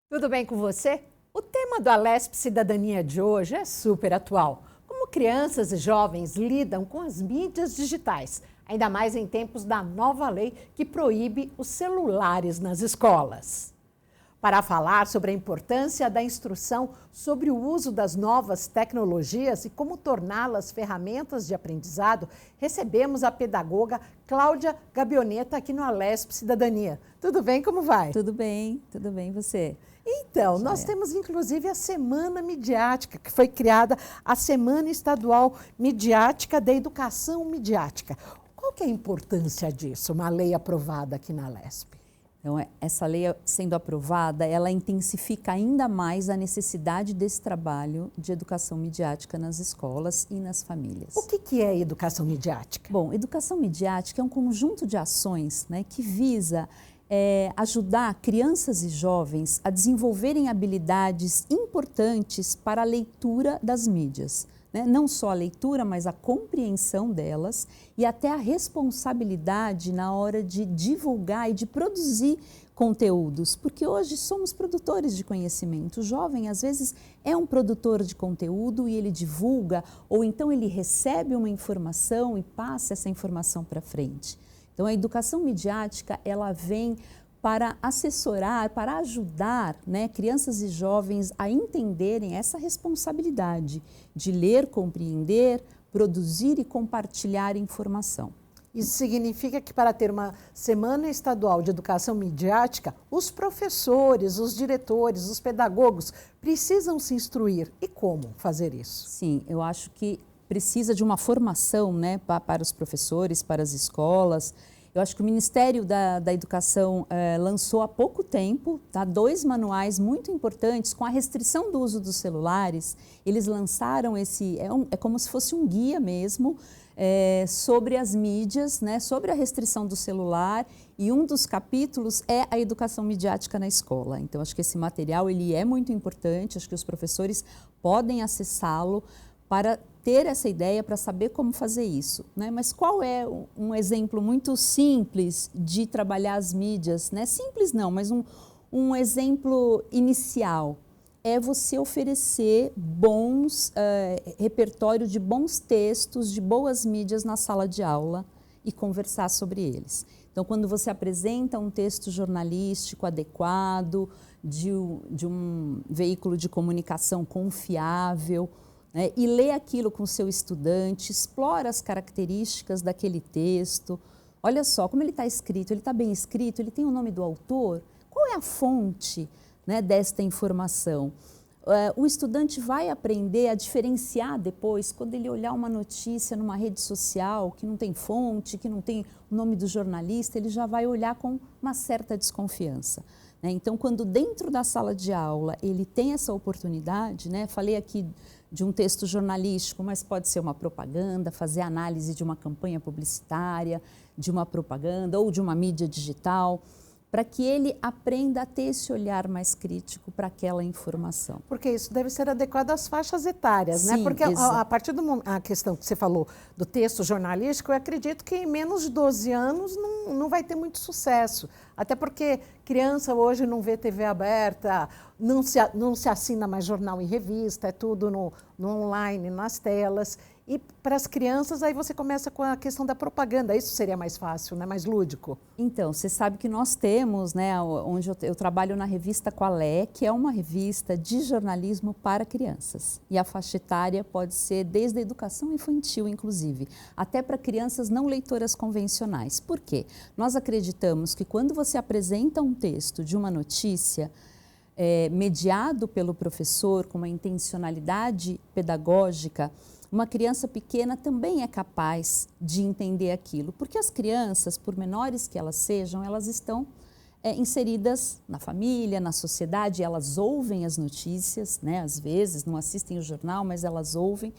Tudo bem com você? O tema do Alesp Cidadania de hoje é super atual. Como crianças e jovens lidam com as mídias digitais, ainda mais em tempos da nova lei que proíbe os celulares nas escolas. Para falar sobre a importância da instrução sobre o uso das novas tecnologias e como torná-las ferramentas de aprendizado, recebemos a pedagoga Cláudia Gabioneta aqui no Alesp Cidadania. Tudo bem? Como vai? Tudo bem você? Então, nós temos inclusive a Semana Midiática, que foi criada a Semana Estadual Midiática da Educação Midiática. Qual que é a importância disso, uma lei aprovada aqui na Alesp? Então, essa lei sendo aprovada, ela intensifica ainda mais a necessidade desse trabalho de educação midiática nas escolas e nas famílias. O que é educação midiática? Bom, educação midiática é um conjunto de ações, que visa ajudar crianças e jovens a desenvolverem habilidades importantes para a leitura das mídias. Não só a leitura, mas a compreensão delas e até a responsabilidade na hora de divulgar e de produzir conteúdos, porque hoje somos produtores de conhecimento. O jovem, às vezes, é um produtor de conteúdo e ele divulga, ou então ele recebe uma informação e passa essa informação para frente. Então, a educação midiática, ela vem para assessorar, para ajudar crianças e jovens a entenderem essa responsabilidade de ler, compreender, produzir e compartilhar informação. Isso significa que para ter uma Semana Estadual de Educação Midiática, os professores, os diretores, os pedagogos precisam se instruir. E como fazer isso? Sim, eu acho que precisa de uma formação para os professores, para as escolas. Eu acho que o Ministério da Educação lançou há pouco tempo 2 manuais muito importantes com a restrição do uso dos celulares. Eles lançaram é como se fosse um guia mesmo sobre as mídias, sobre a restrição do celular, e um dos capítulos é a educação midiática na escola. Então, acho que esse material ele é muito importante, acho que os professores podem acessá-lo para ter essa ideia, para saber como fazer isso. Mas qual é um exemplo muito simples de trabalhar as mídias? Simples não, mas um exemplo inicial é você oferecer repertório de bons textos, de boas mídias na sala de aula e conversar sobre eles. Então, quando você apresenta um texto jornalístico adequado, de um veículo de comunicação confiável, e lê aquilo com o seu estudante, explora as características daquele texto. Olha só como ele está escrito, ele está bem escrito, ele tem o nome do autor. Qual é a fonte desta informação? O estudante vai aprender a diferenciar depois, quando ele olhar uma notícia numa rede social que não tem fonte, que não tem o nome do jornalista, ele já vai olhar com uma certa desconfiança. Então, quando dentro da sala de aula ele tem essa oportunidade, falei aqui de um texto jornalístico, mas pode ser uma propaganda, fazer análise de uma campanha publicitária, de uma propaganda ou de uma mídia digital, para que ele aprenda a ter esse olhar mais crítico para aquela informação. Porque isso deve ser adequado às faixas etárias, Sim, Porque a partir a questão que você falou do texto jornalístico, eu acredito que em menos de 12 anos não vai ter muito sucesso. Até porque criança hoje não vê TV aberta, não se assina mais jornal e revista, é tudo no online, nas telas. E para as crianças, aí você começa com a questão da propaganda. Isso seria mais fácil, mais lúdico? Então, você sabe que nós temos, onde eu trabalho na revista Qualé, que é uma revista de jornalismo para crianças. E a faixa etária pode ser desde a educação infantil, inclusive, até para crianças não leitoras convencionais. Por quê? Nós acreditamos que quando você apresenta um texto de uma notícia, mediado pelo professor, com uma intencionalidade pedagógica, uma criança pequena também é capaz de entender aquilo, porque as crianças, por menores que elas sejam, elas estão inseridas na família, na sociedade, elas ouvem as notícias, às vezes não assistem o jornal, mas elas ouvem.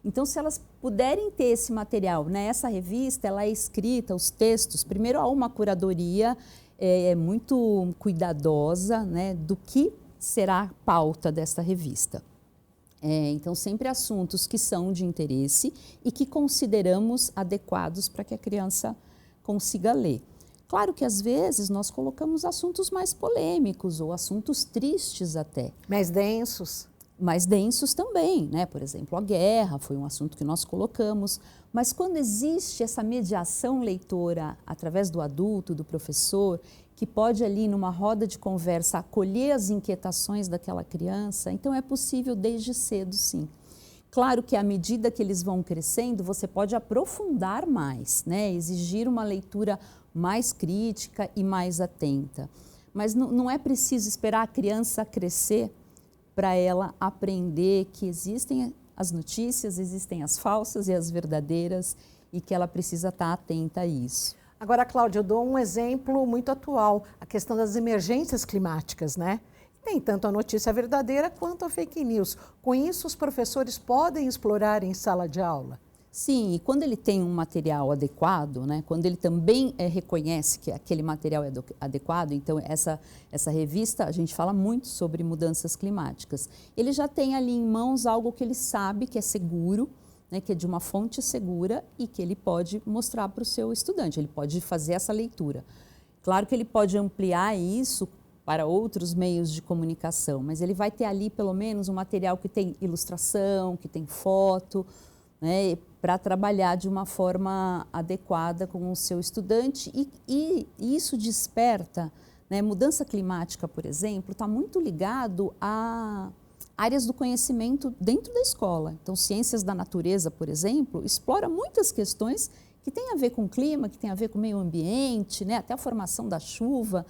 Então, se elas puderem ter esse material, essa revista, ela é escrita, os textos, primeiro há uma curadoria muito cuidadosa, do que será a pauta desta revista. Então, sempre assuntos que são de interesse e que consideramos adequados para que a criança consiga ler. Claro que às vezes nós colocamos assuntos mais polêmicos ou assuntos tristes até. Mais densos. Mais densos também, né? Por exemplo, a guerra foi um assunto que nós colocamos, mas quando existe essa mediação leitora através do adulto, do professor, que pode ali numa roda de conversa acolher as inquietações daquela criança, então é possível desde cedo, sim. Claro que à medida que eles vão crescendo, você pode aprofundar mais, né? Exigir uma leitura mais crítica e mais atenta. Mas não é preciso esperar a criança crescer para ela aprender que existem as notícias, existem as falsas e as verdadeiras e que ela precisa estar atenta a isso. Agora, Cláudia, eu dou um exemplo muito atual, a questão das emergências climáticas, né? Tem tanto a notícia verdadeira quanto a fake news. Com isso, os professores podem explorar em sala de aula? Sim, e quando ele tem um material adequado, né, quando ele também reconhece que aquele material é adequado, então essa revista, a gente fala muito sobre mudanças climáticas. Ele já tem ali em mãos algo que ele sabe que é seguro, né, que é de uma fonte segura e que ele pode mostrar para o seu estudante, ele pode fazer essa leitura. Claro que ele pode ampliar isso para outros meios de comunicação, mas ele vai ter ali pelo menos um material que tem ilustração, que tem foto, né, para trabalhar de uma forma adequada com o seu estudante e isso desperta, né, mudança climática, por exemplo, está muito ligado a áreas do conhecimento dentro da escola. Então, ciências da natureza, por exemplo, explora muitas questões que têm a ver com o clima, que têm a ver com o meio ambiente, né, até a formação da chuva.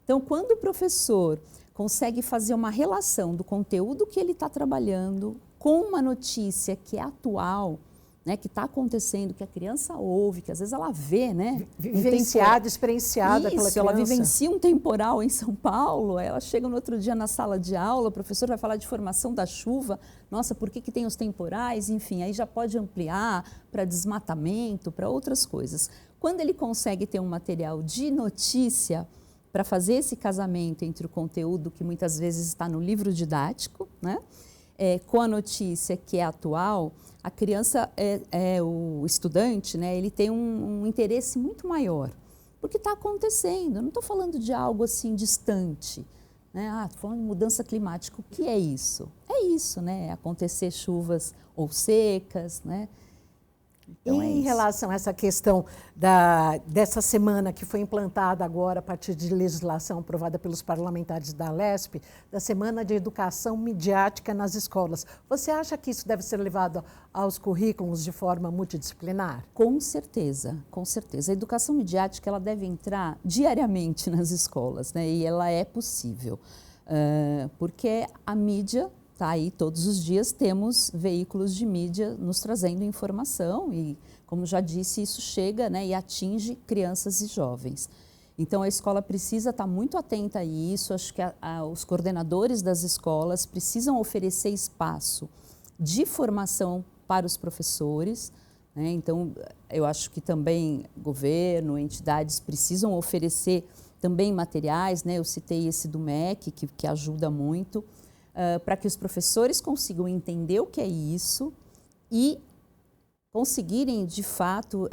Então, quando o professor consegue fazer uma relação do conteúdo que ele está trabalhando com uma notícia que é atual, né, que está acontecendo, que a criança ouve, que às vezes ela vê, né? Vivenciada, experienciada pela criança. Ela vivencia um temporal em São Paulo, ela chega no outro dia na sala de aula, o professor vai falar de formação da chuva, nossa, por que tem os temporais? Enfim, aí já pode ampliar para desmatamento, para outras coisas. Quando ele consegue ter um material de notícia para fazer esse casamento entre o conteúdo que muitas vezes está no livro didático, né? Com a notícia que é atual, a criança, o estudante, né, ele tem um interesse muito maior, porque está acontecendo. Eu não estou falando de algo assim distante, né? Estou falando de mudança climática. O que é isso? É isso, né? Acontecer chuvas ou secas, né? Então, em relação a essa questão dessa semana que foi implantada agora a partir de legislação aprovada pelos parlamentares da Alesp, da Semana de Educação Midiática nas escolas, você acha que isso deve ser levado aos currículos de forma multidisciplinar? Com certeza, com certeza. A educação midiática ela deve entrar diariamente nas escolas, né? E ela é possível, porque a mídia está aí todos os dias, temos veículos de mídia nos trazendo informação e, como já disse, isso chega, né, e atinge crianças e jovens. Então, a escola precisa estar muito atenta a isso, acho que os coordenadores das escolas precisam oferecer espaço de formação para os professores, né? Então, eu acho que também governo, entidades precisam oferecer também materiais, né? Eu citei esse do MEC, que ajuda muito, para que os professores consigam entender o que é isso e conseguirem, de fato,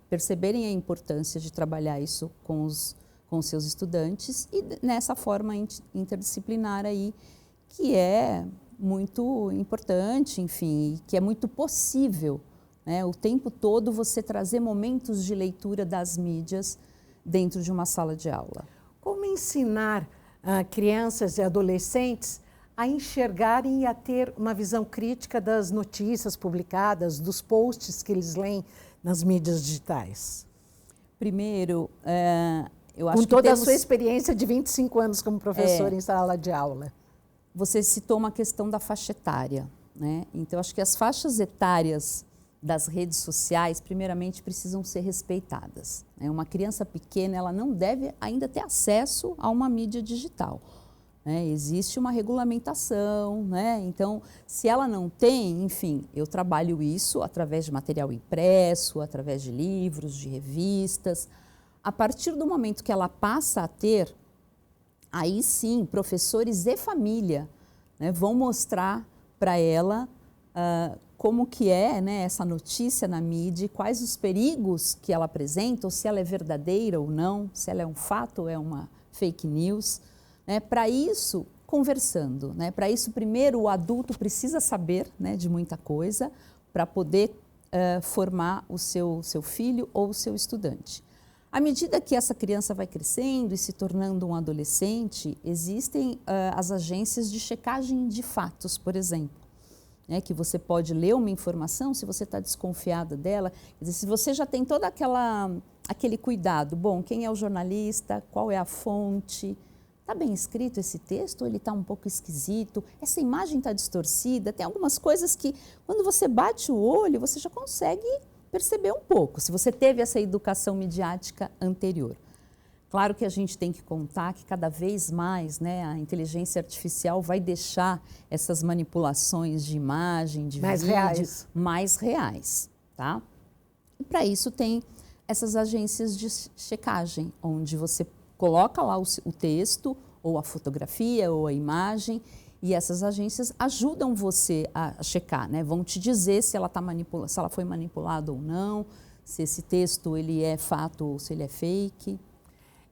perceberem a importância de trabalhar isso com os seus estudantes e nessa forma interdisciplinar aí, que é muito importante, enfim, que é muito possível, né? O tempo todo você trazer momentos de leitura das mídias dentro de uma sala de aula. Como ensinar crianças e adolescentes a enxergarem e a ter uma visão crítica das notícias publicadas, dos posts que eles leem nas mídias digitais? Primeiro, eu acho que com toda a sua experiência de 25 anos como professor em sala de aula. Você citou uma questão da faixa etária, né? Então, acho que as faixas etárias das redes sociais, primeiramente, precisam ser respeitadas, né? Uma criança pequena, ela não deve ainda ter acesso a uma mídia digital, né? Existe uma regulamentação, né? Então, se ela não tem, enfim, eu trabalho isso através de material impresso, através de livros, de revistas. A partir do momento que ela passa a ter, aí sim, professores e família, né, vão mostrar para ela como que é, né, essa notícia na mídia, quais os perigos que ela apresenta, ou se ela é verdadeira ou não, se ela é um fato ou é uma fake news. Né? Para isso, conversando. Né? Para isso, primeiro, o adulto precisa saber, né, de muita coisa para poder formar o seu filho ou o seu estudante. À medida que essa criança vai crescendo e se tornando um adolescente, existem as agências de checagem de fatos, por exemplo. Né, que você pode ler uma informação, se você está desconfiada dela, quer dizer, se você já tem todo aquele cuidado, bom, quem é o jornalista, qual é a fonte, está bem escrito esse texto ou ele está um pouco esquisito, essa imagem está distorcida, tem algumas coisas que quando você bate o olho, você já consegue perceber um pouco, se você teve essa educação midiática anterior. Claro que a gente tem que contar que cada vez mais, né, a inteligência artificial vai deixar essas manipulações de imagem, de vídeo, mais reais, tá? E para isso tem essas agências de checagem, onde você coloca lá o texto, ou a fotografia, ou a imagem, e essas agências ajudam você a checar, né? Vão te dizer se ela se ela foi manipulada ou não, se esse texto ele é fato ou se ele é fake.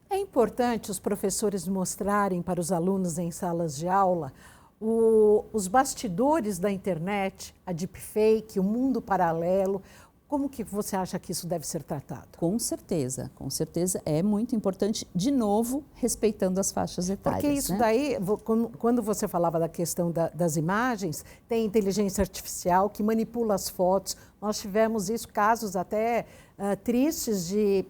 É importante os professores mostrarem para os alunos em salas de aula os bastidores da internet, a deepfake, o mundo paralelo. Como que você acha que isso deve ser tratado? Com certeza é muito importante, de novo, respeitando as faixas etárias. Porque isso, né? Daí, quando você falava da questão das imagens, tem inteligência artificial que manipula as fotos. Nós tivemos isso, casos até tristes de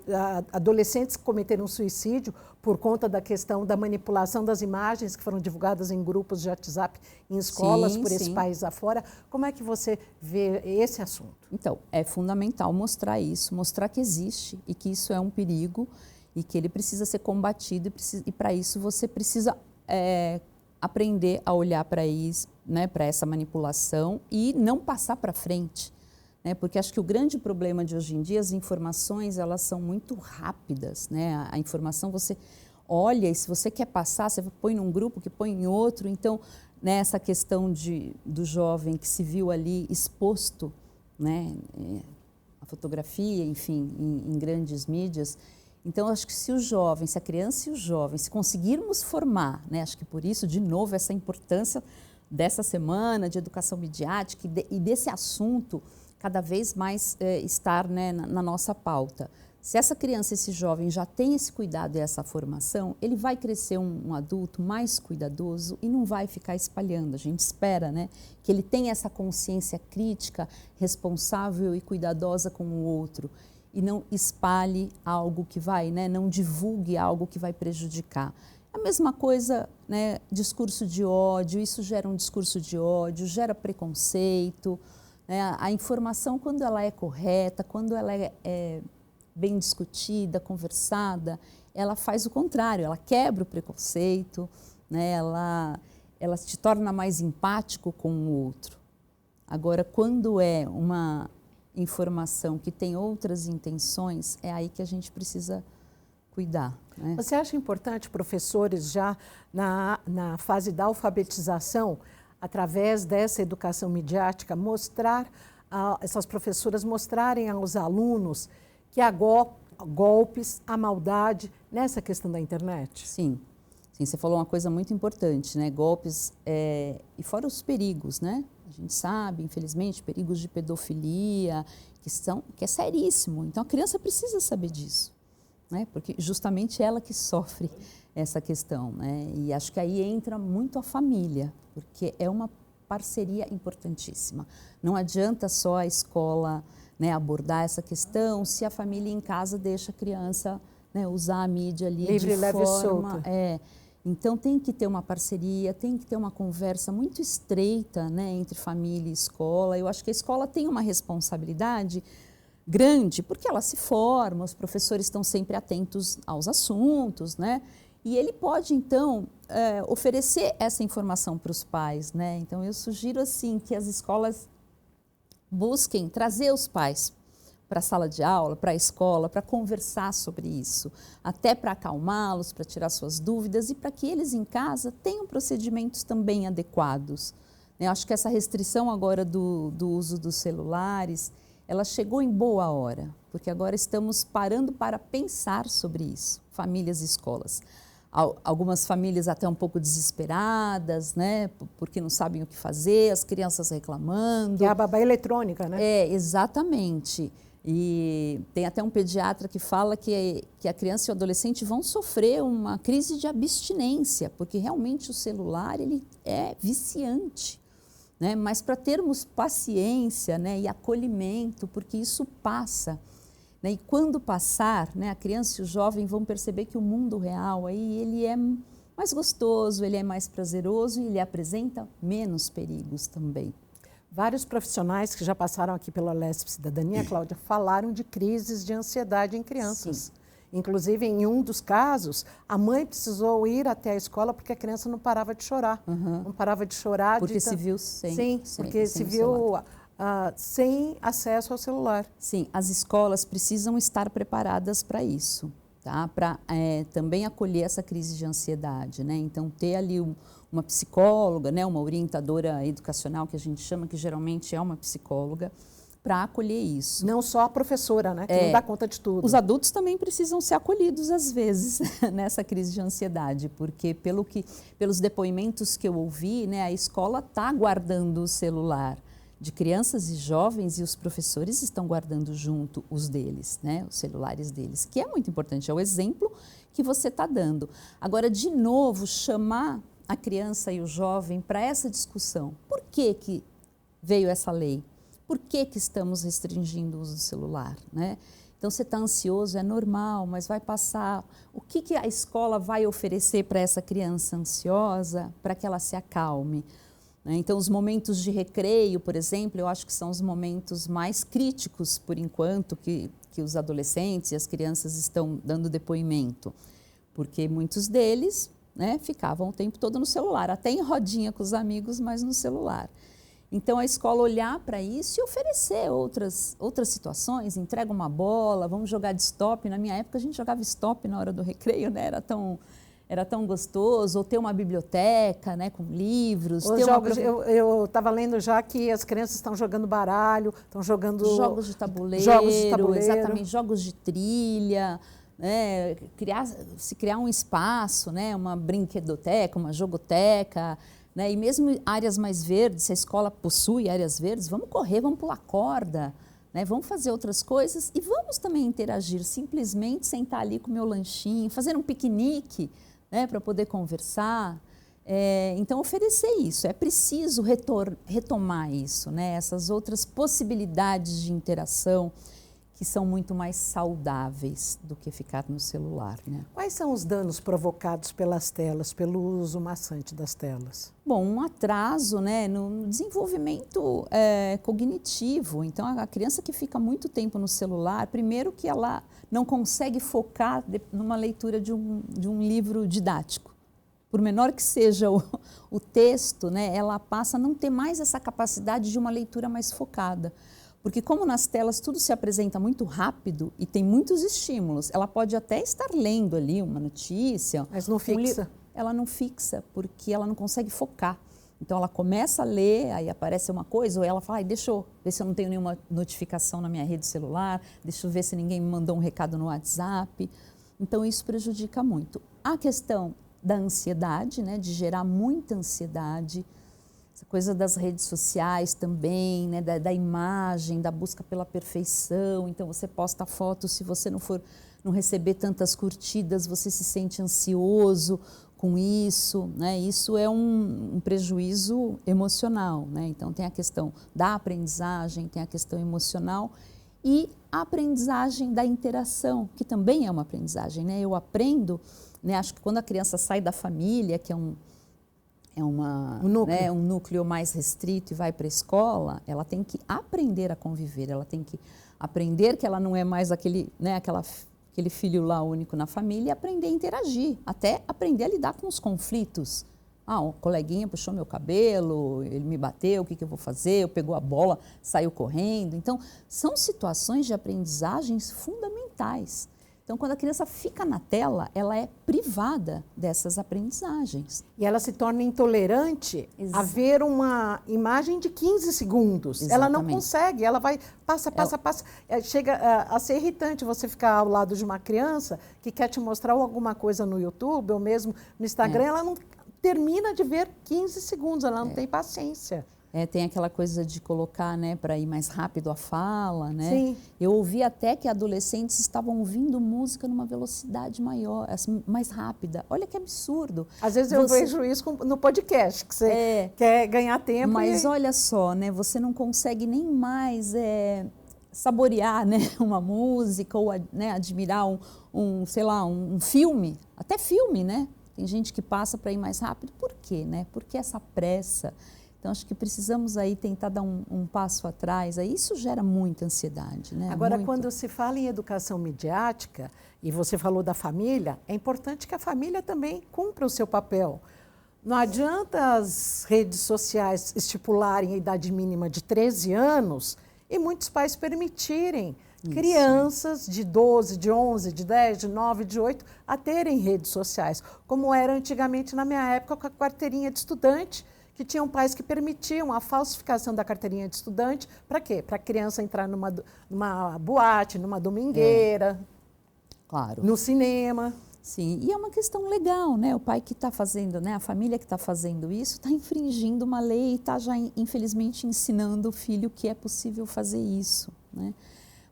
adolescentes que cometeram suicídio por conta da questão da manipulação das imagens que foram divulgadas em grupos de WhatsApp em escolas por esse país afora. Como é que você vê esse assunto? Então, é fundamental mostrar isso, mostrar que existe e que isso é um perigo e que ele precisa ser combatido e para isso você precisa aprender a olhar para isso, né, para essa manipulação e não passar para frente. Né, porque acho que o grande problema de hoje em dia, as informações, elas são muito rápidas, né? A informação você olha e se você quer passar, você põe num grupo, que põe em outro. Então, né, essa questão do jovem que se viu ali exposto, né, a fotografia, enfim, em grandes mídias. Então, acho que se a criança e o jovem, se conseguirmos formar, né, acho que por isso, de novo, essa importância dessa semana de educação midiática e desse assunto cada vez mais estar, né, na nossa pauta. Se essa criança, esse jovem já tem esse cuidado e essa formação, ele vai crescer um adulto mais cuidadoso e não vai ficar espalhando. A gente espera, né, que ele tenha essa consciência crítica, responsável e cuidadosa com o outro e não espalhe algo que vai, né, não divulgue algo que vai prejudicar. A mesma coisa, né, discurso de ódio, isso gera um discurso de ódio, gera preconceito. A informação, quando ela é correta, quando ela é bem discutida, conversada, ela faz o contrário, ela quebra o preconceito, né? Ela te torna mais empático com o outro. Agora, quando é uma informação que tem outras intenções, é aí que a gente precisa cuidar. Né? Você acha importante, professores, já na fase da alfabetização, através dessa educação midiática, essas professoras mostrarem aos alunos que há golpes, há maldade nessa questão da internet? Sim, você falou uma coisa muito importante, né? Golpes e fora os perigos, né? A gente sabe, infelizmente, perigos de pedofilia, que é seríssimo. Então, a criança precisa saber disso, né? Porque justamente ela que sofre essa questão, né? E acho que aí entra muito a família, porque é uma parceria importantíssima. Não adianta só a escola, né, abordar essa questão se a família em casa deixa a criança, né, usar a mídia ali livre, de leve e forma... solta. Então tem que ter uma parceria, tem que ter uma conversa muito estreita, né, entre família e escola. Eu acho que a escola tem uma responsabilidade grande, porque ela se forma, os professores estão sempre atentos aos assuntos, né? E ele pode, então, oferecer essa informação para os pais, né? Então, eu sugiro, assim, que as escolas busquem trazer os pais para a sala de aula, para a escola, para conversar sobre isso, até para acalmá-los, para tirar suas dúvidas e para que eles em casa tenham procedimentos também adequados, Eu acho que essa restrição agora do uso dos celulares, ela chegou em boa hora, porque agora estamos parando para pensar sobre isso, famílias e escolas. Algumas famílias até um pouco desesperadas, né, porque não sabem o que fazer, as crianças reclamando. É a babá eletrônica, né? É, exatamente. E tem até um pediatra que fala que a criança e o adolescente vão sofrer uma crise de abstinência, porque realmente o celular ele é viciante, né? Mas para termos paciência, né, e acolhimento, porque isso passa. Né? E quando passar, né, a criança e o jovem vão perceber que o mundo real aí, ele é mais gostoso, ele é mais prazeroso e ele apresenta menos perigos também. Vários profissionais que já passaram aqui pela Alesp Cidadania, Cláudia, falaram de crises de ansiedade em crianças. Sim. Inclusive, em um dos casos, a mãe precisou ir até a escola porque a criança não parava de chorar. Não parava de chorar. Porque se viu sem. Sim, porque se viu sem acesso ao celular. Sim, as escolas precisam estar preparadas para isso, tá? Para também acolher essa crise de ansiedade, né? Então, ter ali uma psicóloga, né? Uma orientadora educacional, que a gente chama, que geralmente é uma psicóloga, para acolher isso. Não só a professora, né? Que não dá conta de tudo. Os adultos também precisam ser acolhidos, às vezes, nessa crise de ansiedade, porque pelos depoimentos que eu ouvi, né? A escola está guardando o celular de crianças e jovens e os professores estão guardando junto os deles, né? Os celulares deles, que é muito importante, é o exemplo que você está dando. Agora, de novo, chamar a criança e o jovem para essa discussão. Por que veio essa lei? Por que estamos restringindo o uso do celular, né? Então, você está ansioso, é normal, mas vai passar. O que a escola vai oferecer para essa criança ansiosa para que ela se acalme? Então, os momentos de recreio, por exemplo, eu acho que são os momentos mais críticos, por enquanto, que os adolescentes e as crianças estão dando depoimento. Porque muitos deles, né, ficavam o tempo todo no celular, até em rodinha com os amigos, mas no celular. Então, a escola olhar para isso e oferecer outras situações, entrega uma bola, vamos jogar de stop. Na minha época, a gente jogava stop na hora do recreio, né? Era tão gostoso, ou ter uma biblioteca, né, com livros. Os jogos, eu estava lendo já que as crianças estão jogando baralho, estão jogando... Jogos de tabuleiro, exatamente, jogos de trilha, né, criar um espaço, né, uma brinquedoteca, uma jogoteca, né, e mesmo áreas mais verdes, se a escola possui áreas verdes, vamos correr, vamos pular corda, né, vamos fazer outras coisas e vamos também interagir, simplesmente sentar ali com o meu lanchinho, fazer um piquenique, né, para poder conversar. Então, oferecer isso. É preciso retomar isso, né, essas outras possibilidades de interação que são muito mais saudáveis do que ficar no celular, né? Quais são os danos provocados pelas telas, pelo uso maçante das telas? Bom, um atraso, né, no desenvolvimento cognitivo. Então, a criança que fica muito tempo no celular, primeiro que ela não consegue focar numa leitura de um livro didático. Por menor que seja o texto, né, ela passa a não ter mais essa capacidade de uma leitura mais focada. Porque como nas telas tudo se apresenta muito rápido e tem muitos estímulos, ela pode até estar lendo ali uma notícia. Mas não fixa. Ela não fixa, porque ela não consegue focar. Então ela começa a ler, aí aparece uma coisa, ou ela fala, deixa eu ver se eu não tenho nenhuma notificação na minha rede celular, deixa eu ver se ninguém me mandou um recado no WhatsApp. Então isso prejudica muito. A questão da ansiedade, né, de gerar muita ansiedade, essa coisa das redes sociais também, né, da imagem, da busca pela perfeição. Então você posta fotos, se você não receber tantas curtidas, você se sente ansioso com isso, né? Isso é um prejuízo emocional, né? Então tem a questão da aprendizagem, tem a questão emocional e a aprendizagem da interação, que também é uma aprendizagem, né? Eu aprendo, né? Acho que quando a criança sai da família, que é um núcleo mais restrito e vai para a escola, ela tem que aprender a conviver, ela tem que aprender que ela não é mais aquele filho lá único na família e aprender a interagir, até aprender a lidar com os conflitos. Um coleguinha puxou meu cabelo, ele me bateu, o que eu vou fazer? Eu pegou a bola, saiu correndo. Então, são situações de aprendizagens fundamentais. Então, quando a criança fica na tela, ela é privada dessas aprendizagens. E ela se torna intolerante a ver uma imagem de 15 segundos. Exatamente. Ela não consegue, ela vai, passa. Chega a ser irritante você ficar ao lado de uma criança que quer te mostrar alguma coisa no YouTube ou mesmo no Instagram, ela não termina de ver 15 segundos, ela não tem paciência. Tem aquela coisa de colocar, né, para ir mais rápido a fala, né? Sim. Eu ouvi até que adolescentes estavam ouvindo música numa velocidade maior, assim, mais rápida. Olha que absurdo. Às vezes eu vejo isso no podcast, que você quer ganhar tempo. Mas olha só, né, você não consegue nem mais saborear, né, uma música ou né, admirar sei lá, um filme, até filme, né? Tem gente que passa para ir mais rápido. Por quê, né? Por que essa pressa? Então, acho que precisamos aí tentar dar um passo atrás. Aí isso gera muita ansiedade, né? Agora, quando se fala em educação midiática, e você falou da família, é importante que a família também cumpra o seu papel. Não adianta as redes sociais estipularem a idade mínima de 13 anos e muitos pais permitirem crianças de 12, de 11, de 10, de 9, de 8 a terem redes sociais, como era antigamente na minha época com a carteirinha de estudante, que tinham pais que permitiam a falsificação da carteirinha de estudante. Para quê? Para a criança entrar numa boate, numa domingueira, claro, no cinema. Sim, e é uma questão legal, né? O pai que está fazendo, né? A família que está fazendo isso está infringindo uma lei e está já, infelizmente, ensinando o filho que é possível fazer isso, né?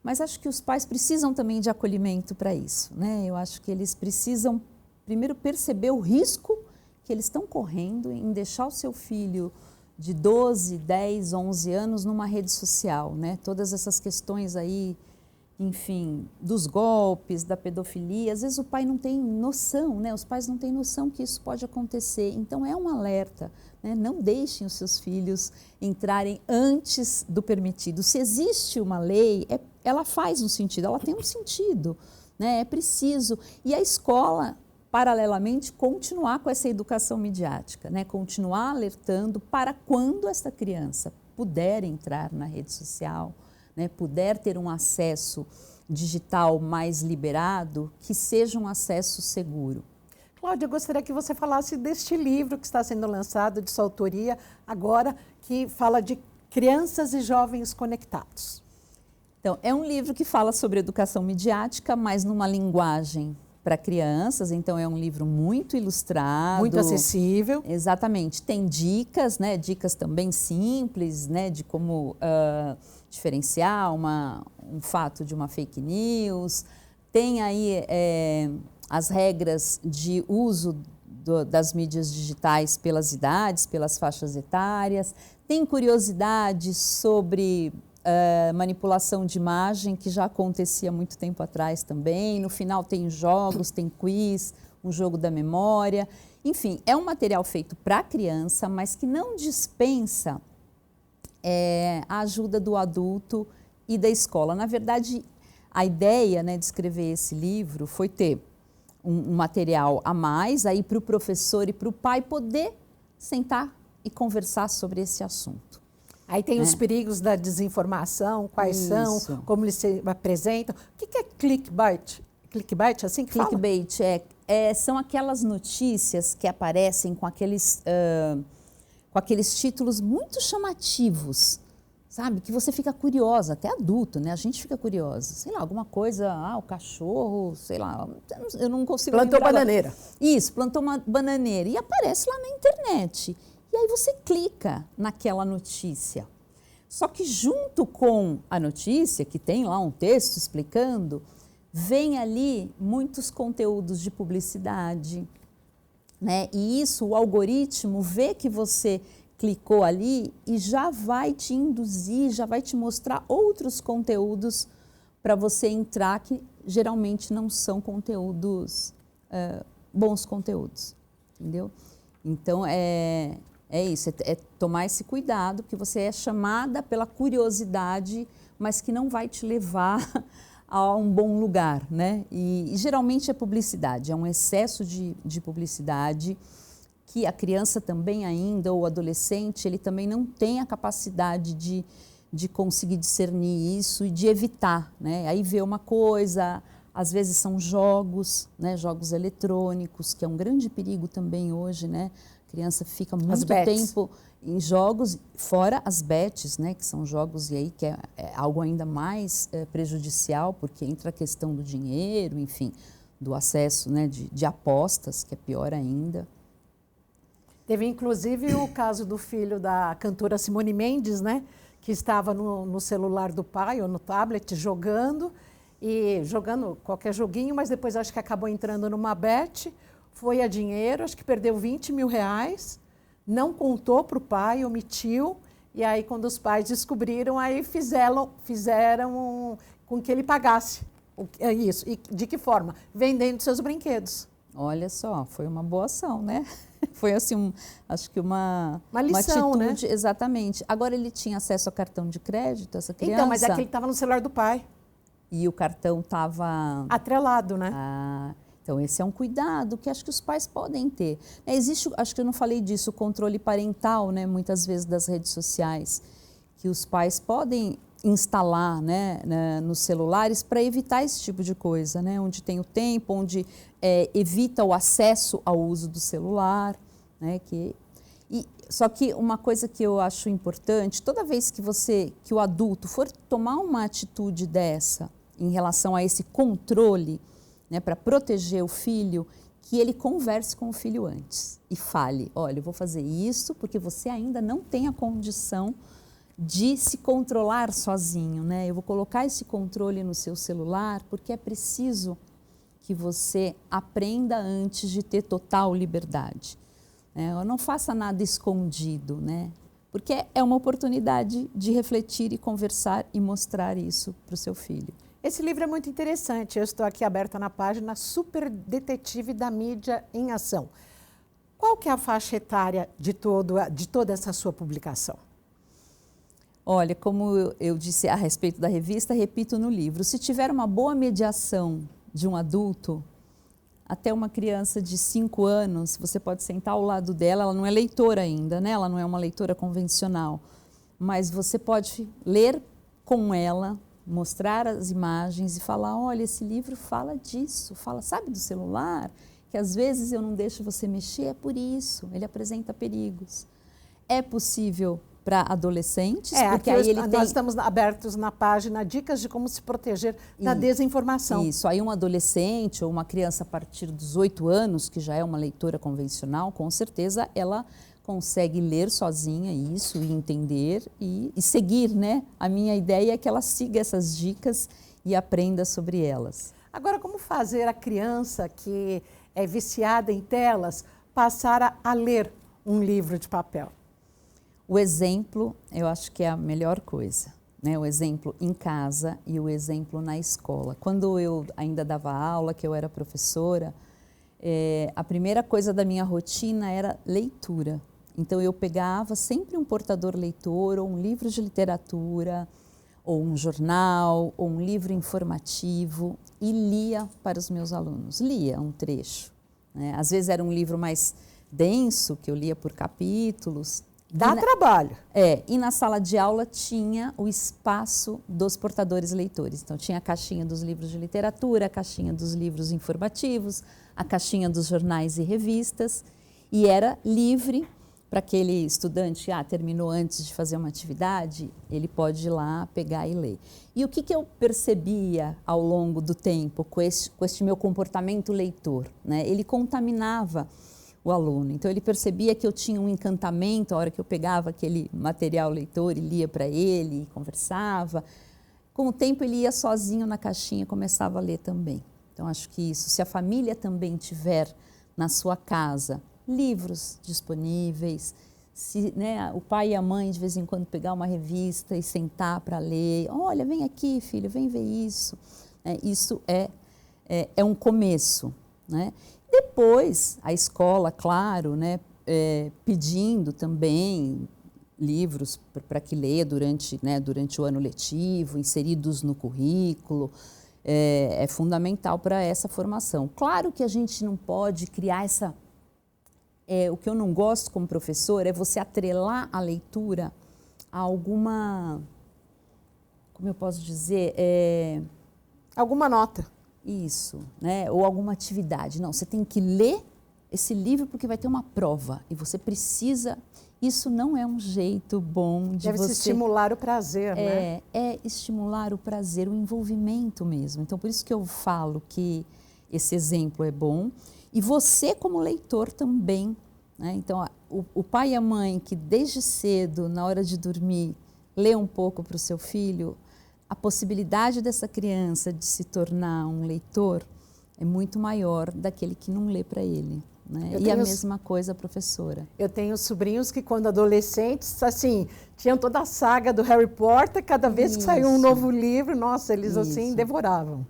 Mas acho que os pais precisam também de acolhimento para isso, né? Eu acho que eles precisam, primeiro, perceber o risco que eles estão correndo em deixar o seu filho de 12, 10, 11 anos numa rede social, né? Todas essas questões aí, enfim, dos golpes, da pedofilia, às vezes o pai não tem noção, né? Os pais não têm noção que isso pode acontecer. Então é um alerta, né? Não deixem os seus filhos entrarem antes do permitido. Se existe uma lei, ela faz um sentido, ela tem um sentido, né? É preciso. E a escola, paralelamente, continuar com essa educação midiática, né? Continuar alertando para quando essa criança puder entrar na rede social, né? Puder ter um acesso digital mais liberado, que seja um acesso seguro. Cláudia, eu gostaria que você falasse deste livro que está sendo lançado, de sua autoria, agora, que fala de crianças e jovens conectados. Então, é um livro que fala sobre educação midiática, mas numa linguagem para crianças, então é um livro muito ilustrado. Muito acessível. Exatamente. Tem dicas, né? Dicas também simples, né? De como diferenciar um fato de uma fake news. Tem aí as regras de uso das mídias digitais pelas idades, pelas faixas etárias. Tem curiosidades sobre manipulação de imagem, que já acontecia muito tempo atrás também. No final tem jogos, tem quiz, um jogo da memória. Enfim, é um material feito para criança, mas que não dispensa a ajuda do adulto e da escola. Na verdade, a ideia, né, de escrever esse livro foi ter um material a mais aí para o professor e para o pai poder sentar e conversar sobre esse assunto. Aí tem os perigos da desinformação, quais são, como eles se apresentam. O que é clickbait? Clickbait, assim que fala? Clickbait são aquelas notícias que aparecem com aqueles títulos muito chamativos, sabe? Que você fica curiosa, até adulto, né? A gente fica curiosa. Sei lá, alguma coisa, o cachorro, sei lá, eu não consigo plantou lembrar. Bananeira. Isso, plantou uma bananeira. E aparece lá na internet. E aí você clica naquela notícia. Só que junto com a notícia, que tem lá um texto explicando, vem ali muitos conteúdos de publicidade, né? E isso, o algoritmo vê que você clicou ali e já vai te induzir, já vai te mostrar outros conteúdos para você entrar, que geralmente não são conteúdos, bons conteúdos, entendeu? Então, é isso, é tomar esse cuidado, porque você é chamada pela curiosidade, mas que não vai te levar a um bom lugar, né? E geralmente é publicidade, é um excesso de publicidade, que a criança também ainda, ou o adolescente, ele também não tem a capacidade de conseguir discernir isso e de evitar, né? Aí vê uma coisa, às vezes são jogos, né, jogos eletrônicos, que é um grande perigo também hoje, né? A criança fica muito tempo em jogos, fora as bets, né, que são jogos e aí que é algo ainda mais prejudicial, porque entra a questão do dinheiro, enfim, do acesso, né, de apostas, que é pior ainda. Teve inclusive o caso do filho da cantora Simone Mendes, né, que estava no celular do pai ou no tablet jogando qualquer joguinho, mas depois acho que acabou entrando numa bet, foi a dinheiro, acho que perdeu 20 mil reais, não contou para o pai, omitiu, e aí quando os pais descobriram, aí fizeram com que ele pagasse isso. E de que forma? Vendendo seus brinquedos. Olha só, foi uma boa ação, né? Foi assim, acho que uma lição, uma atitude, né? Exatamente. Agora ele tinha acesso a cartão de crédito, essa criança? Então, mas é que ele estava no celular do pai. E o cartão estava... atrelado, né? Ah, então esse é um cuidado que acho que os pais podem ter. Existe, acho que eu não falei disso, o controle parental, né? Muitas vezes das redes sociais, que os pais podem instalar, né, nos celulares para evitar esse tipo de coisa, né? Onde tem o tempo, onde evita o acesso ao uso do celular, né? Só que uma coisa que eu acho importante, toda vez que o adulto for tomar uma atitude dessa em relação a esse controle, né, para proteger o filho, que ele converse com o filho antes e fale, olha, eu vou fazer isso porque você ainda não tem a condição de se controlar sozinho, né? Eu vou colocar esse controle no seu celular porque é preciso que você aprenda antes de ter total liberdade. Não faça nada escondido, né? Porque é uma oportunidade de refletir e conversar e mostrar isso para o seu filho. Esse livro é muito interessante. Eu estou aqui aberta na página Super Detetive da Mídia em Ação. Qual que é a faixa etária de toda essa sua publicação? Olha, como eu disse a respeito da revista, repito no livro, se tiver uma boa mediação de um adulto, até uma criança de 5 anos, você pode sentar ao lado dela, ela não é leitora ainda, né? Ela não é uma leitora convencional, mas você pode ler com ela, mostrar as imagens e falar, olha, esse livro fala disso, sabe do celular? Que às vezes eu não deixo você mexer, é por isso, ele apresenta perigos. É possível para adolescentes, porque aí nós estamos abertos na página Dicas de como se proteger da desinformação. Isso, aí um adolescente ou uma criança a partir dos 8 anos, que já é uma leitora convencional, com certeza ela consegue ler sozinha isso e entender e seguir, né? A minha ideia é que ela siga essas dicas e aprenda sobre elas. Agora, como fazer a criança que é viciada em telas passar a ler um livro de papel? O exemplo, eu acho que é a melhor coisa, né? O exemplo em casa e o exemplo na escola. Quando eu ainda dava aula, que eu era professora, a primeira coisa da minha rotina era leitura. Então eu pegava sempre um portador leitor, ou um livro de literatura, ou um jornal, ou um livro informativo e lia para os meus alunos. Lia um trecho, né? Às vezes era um livro mais denso, que eu lia por capítulos. Dá trabalho. E na sala de aula tinha o espaço dos portadores leitores. Então tinha a caixinha dos livros de literatura, a caixinha dos livros informativos, a caixinha dos jornais e revistas, e era livre para aquele estudante, terminou antes de fazer uma atividade, ele pode ir lá pegar e ler. E o que eu percebia ao longo do tempo com este meu comportamento leitor, né? Ele contaminava o aluno. Então ele percebia que eu tinha um encantamento a hora que eu pegava aquele material leitor e lia para ele, e conversava. Com o tempo ele ia sozinho na caixinha e começava a ler também. Então acho que isso, se a família também tiver na sua casa livros disponíveis, se, né, o pai e a mãe de vez em quando pegar uma revista e sentar para ler, olha, vem aqui filho, vem ver isso. Isso é um começo, né? Depois, a escola, claro, né, pedindo também livros para que leia durante o ano letivo, inseridos no currículo, é fundamental para essa formação. Claro que a gente não pode criar essa... o que eu não gosto como professor é você atrelar a leitura a alguma... Como eu posso dizer? Alguma nota. Isso, né? Ou alguma atividade. Não, você tem que ler esse livro porque vai ter uma prova e você precisa. Isso não é um jeito bom de Deve você... se estimular o prazer, né? É estimular o prazer, o envolvimento mesmo. Então, por isso que eu falo que esse exemplo é bom. E você, como leitor, também, né? Então, o pai e a mãe que desde cedo, na hora de dormir, lê um pouco para o seu filho, a possibilidade dessa criança de se tornar um leitor é muito maior daquele que não lê para ele. Né? E a mesma coisa a professora. Eu tenho sobrinhos que, quando adolescentes, assim, tinham toda a saga do Harry Potter, cada vez que saiu um novo livro, nossa, eles assim devoravam.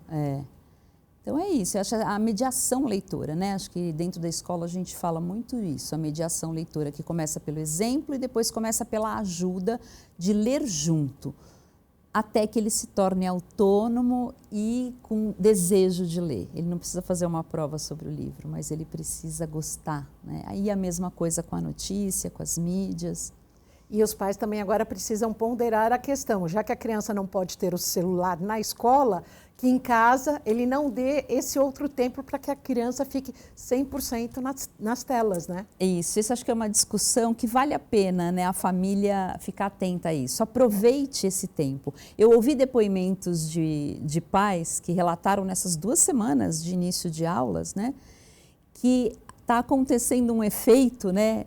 Então é isso, eu acho a mediação leitora, né? Acho que dentro da escola a gente fala muito isso, a mediação leitora, que começa pelo exemplo e depois começa pela ajuda de ler junto, até que ele se torne autônomo e com desejo de ler. Ele não precisa fazer uma prova sobre o livro, mas ele precisa gostar, né? Aí a mesma coisa com a notícia, com as mídias. E os pais também agora precisam ponderar a questão, já que a criança não pode ter o celular na escola, que em casa ele não dê esse outro tempo para que a criança fique 100% nas telas, né? Isso acho que é uma discussão que vale a pena, né, a família ficar atenta a isso. Aproveite esse tempo. Eu ouvi depoimentos de pais que relataram nessas 2 semanas de início de aulas, né, que está acontecendo um efeito, né,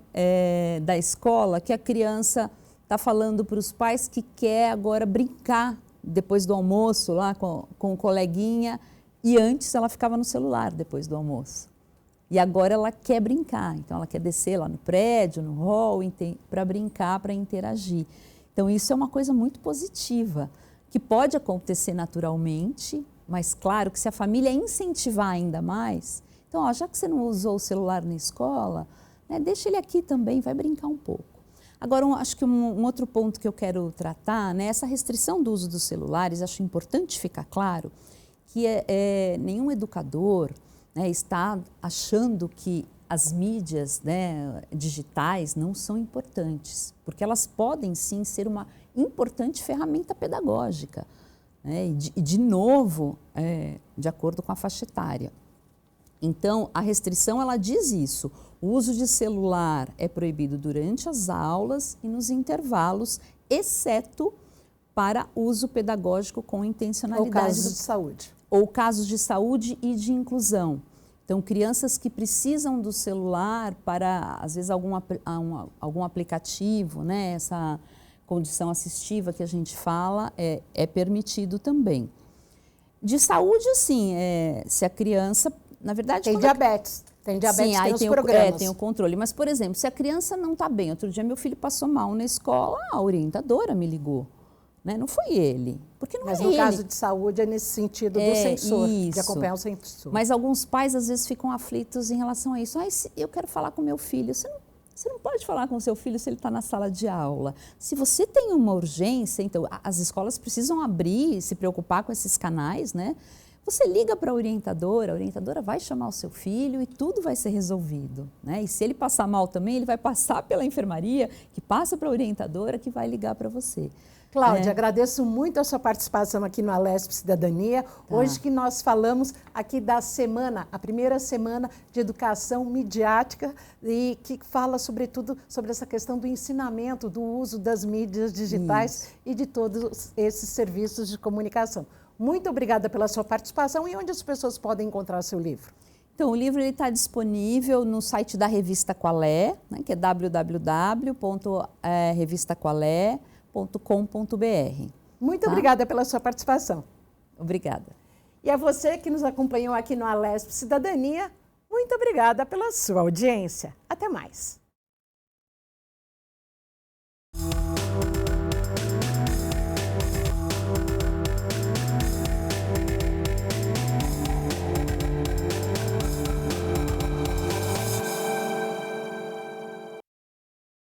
da escola, que a criança está falando para os pais que quer agora brincar depois do almoço lá com o coleguinha, e antes ela ficava no celular depois do almoço. E agora ela quer brincar, então ela quer descer lá no prédio, no hall, para brincar, para interagir. Então isso é uma coisa muito positiva, que pode acontecer naturalmente, mas claro que se a família incentivar ainda mais, então ó, já que você não usou o celular na escola, né, deixa ele aqui também, vai brincar um pouco. Agora, acho que um outro ponto que eu quero tratar, né, essa restrição do uso dos celulares, acho importante ficar claro que nenhum educador, né, está achando que as mídias, né, digitais não são importantes, porque elas podem sim ser uma importante ferramenta pedagógica, né, e de novo, de acordo com a faixa etária. Então, a restrição, ela diz isso. O uso de celular é proibido durante as aulas e nos intervalos, exceto para uso pedagógico com intencionalidade. Ou casos de saúde. Ou casos de saúde e de inclusão. Então, crianças que precisam do celular para, às vezes, algum aplicativo, né? Essa condição assistiva que a gente fala, é permitido também. De saúde, sim, se a criança... Na verdade, tem diabetes. Tem diabetes, sim, aí tem os programas. Tem o controle. Mas, por exemplo, se a criança não está bem, outro dia meu filho passou mal na escola, a orientadora me ligou. Né? Não foi ele. Porque não Mas é no ele. caso de saúde é nesse sentido do sensor, de acompanhar o sensor. Mas alguns pais às vezes ficam aflitos em relação a isso. Eu quero falar com meu filho. Você não pode falar com o seu filho se ele está na sala de aula. Se você tem uma urgência, então as escolas precisam abrir, se preocupar com esses canais, né? Você liga para a orientadora vai chamar o seu filho e tudo vai ser resolvido, né? E se ele passar mal também, ele vai passar pela enfermaria, que passa para a orientadora, que vai ligar para você. Cláudia, agradeço muito a sua participação aqui no Alesp Cidadania. Hoje que nós falamos aqui da semana, a primeira semana de educação midiática e que fala sobretudo sobre essa questão do ensinamento, do uso das mídias digitais e de todos esses serviços de comunicação. Muito obrigada pela sua participação e onde as pessoas podem encontrar seu livro? Então, o livro está disponível no site da Revista Qualé, né, que é www.revistaqualé.com.br. Muito obrigada pela sua participação. Obrigada. E a você que nos acompanhou aqui no Alesp Cidadania, muito obrigada pela sua audiência. Até mais.